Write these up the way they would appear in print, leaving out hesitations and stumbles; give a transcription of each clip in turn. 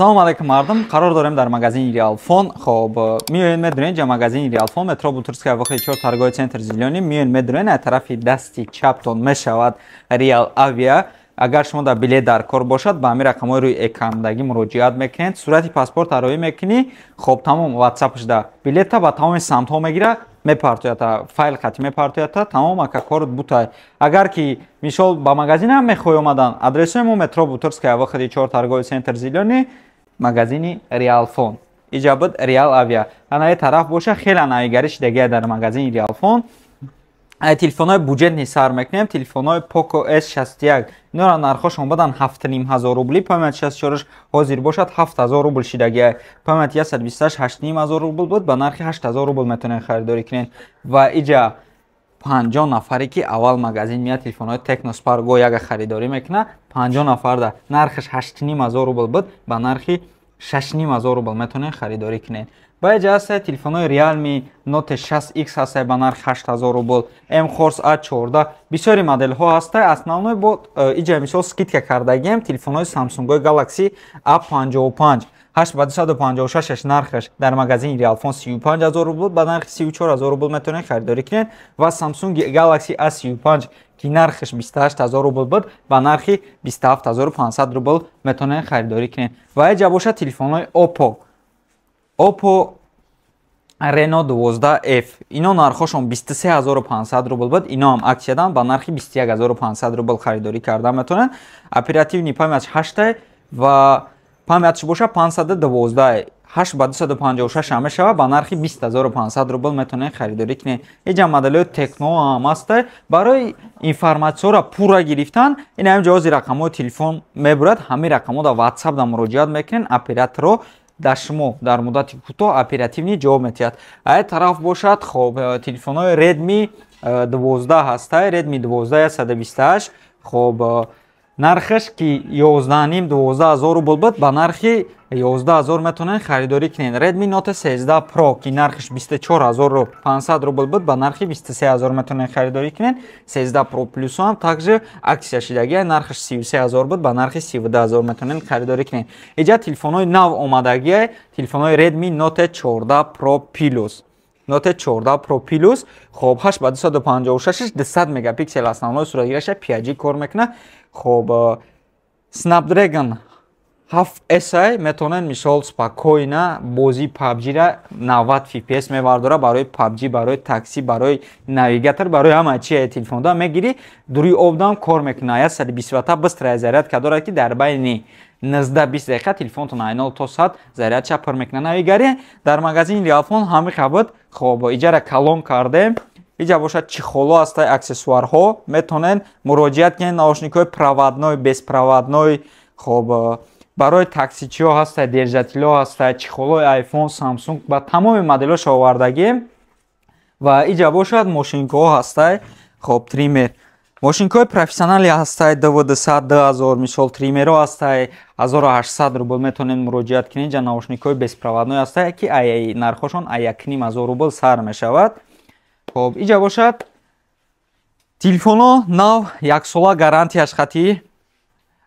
Салом алейкум мардум. Қарор дорем дар магазини Реалфон. Хоб миёен медонед ҷа магазини Реалфон метро Бутурская вахти 4 торговый центр Зелёни миёен медонед аз тарафи дасти чаптон мешавад Реал Авиа. Агар шумо дар билет дар кор бошад ба ҳамин рақамҳои рӯи экрандагӣ муроҷиат мекунед. Сурати паспорт ароӣ мекунӣ. Хоб тамом WhatsApp да билета ба тамоми самтҳо мегира мепартоята файл хати мепартоята тамом ака корот бутай. Агар ки мисол ба магазин ҳам мехоҳӣ омадан адресои мо метро Бутурская вахти 4 торговый центр Зелёни магазини Реалфон. Иҷа буд Реал Авиа. Ана тараф боша хела навигариш дега дар магазини Реалфон. Телефонои буҷетни сар мекунем. Телефонои Poco S61 инора нархошон бадан 7500 рубли. Памяти 64 ҳозир бошад 7000 рубл шидагия. Памяти 128 8500 рубл буд ба нархи 8000 рубл метонен харидорӣ кунен. Ва иҷа 50 нафаре ки аввал магазин мият телефонои Tecno Spark Go яга харидорӣ мекуна. 50 нафар да нархиш 8500 рубл буд ба нархи 6500 рубл метонен харидорӣ кунен. Ба иҷа ҳаста телефонои Realme Note 6X ҳаста ба нархи 8000 рубл, M-Horse A14 бисёри моделҳо ҳаста. Основной бо иҷа мисол скидка кардагием телефонои Samsung Galaxy A55 8256 нархаш дар магазини Реалфон 35000 рубл ба нархи 34000 рубл метонен харидорӣ кунен. Ва Samsung Galaxy A35 ки нархаш 28000 рубл буд ба нархи 27500 рубл метонен харидорӣ кунен. Ва иҷа боша телефонои Oppo Reno 12F. Ино нархошон 23500 рубл буд. Ино ҳам аксиядан ба нархи 21500 рубл харидорӣ карда метонен. Оперативни памяти 8 ва памятиш боша 512 8 ба 256 ҳам мешава ба нархи 20500 рубл метонен харидорӣ кунен. Иҷа моделҳои Tecno ҳам аст. Барои информатсияро пурра гирифтан ин ҳамин ҷози рақамҳои телефон мебурад. ҳамин рақамҳо дар WhatsApp да муроҷиат мекунен. Операторро дар шумо дар муддати кӯтоҳ оперативни ҷавоб метиҳад. Ай тараф бошад хоб телефонои Redmi 12 ҳаста. Redmi 12 128 хоб нархаш ки 11,5-12000 рубл буд ба нархи 11000 метонен харидорӣ кунен. Redmi Note 13 Pro ки нархаш 24500 рубл буд ба нархи 23000 метонен харидорӣ кунен. 13 Pro Plus ҳам также аксия шидагия нархаш 33000 буд ба нархи 32000 метонен харидорӣ кунен. Иҷа телефонои нав омадагия телефонои Redmi Note 14 Pro Plus. Note 14 Pro Plus хоб 8 ба 256 200 мегапиксел основной суратгираш 5G кор мекуна. Хоб Snapdragon 7S метонен мисол спокойна бози PUBG ра 90 FPS мебардора барои PUBG, барои такси, барои навигатор, барои ҳама чи телефонда мегири дури обдам кор мекуна. 120 ватта быстрая зарядка дорад ки дар байни 19-20 дақиқа телефонтон ай 0 то 100 зарядча пур мекуна. Навигари дар магазини Реалфон ҳами хабуд. Хоб иҷара калон кардем. Иҷа бошад чихоло ҳастай аксессуарҳо метонен муроҷиат кунен. Наушникҳои проводной, беспроводной. Хоб барои таксичиҳо ҳастай, держателҳо ҳастай, чихолои iPhone, Samsung ба тамоми моделҳош овардагием. Ва иҷа бошад мошинкаҳо ҳастай. Хоб тример мошинкаҳои профессионали ҳастай DVD-100 2000 мисол тримерҳо ҳастай 1800 рубл метонен муроҷиат кунен. Иҷа наушникҳои беспроводной ҳастай ки нархошон 1500 рубл сар мешавад. Хоб иҷа бошад телефоно нав яксола гарантияш хати.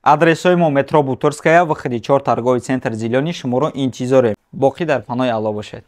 Адресои мо метро Бутурская вахти 4 торговый центр Зелёни шуморо интизорем. Боқӣ дар паноҳи Алло бошед.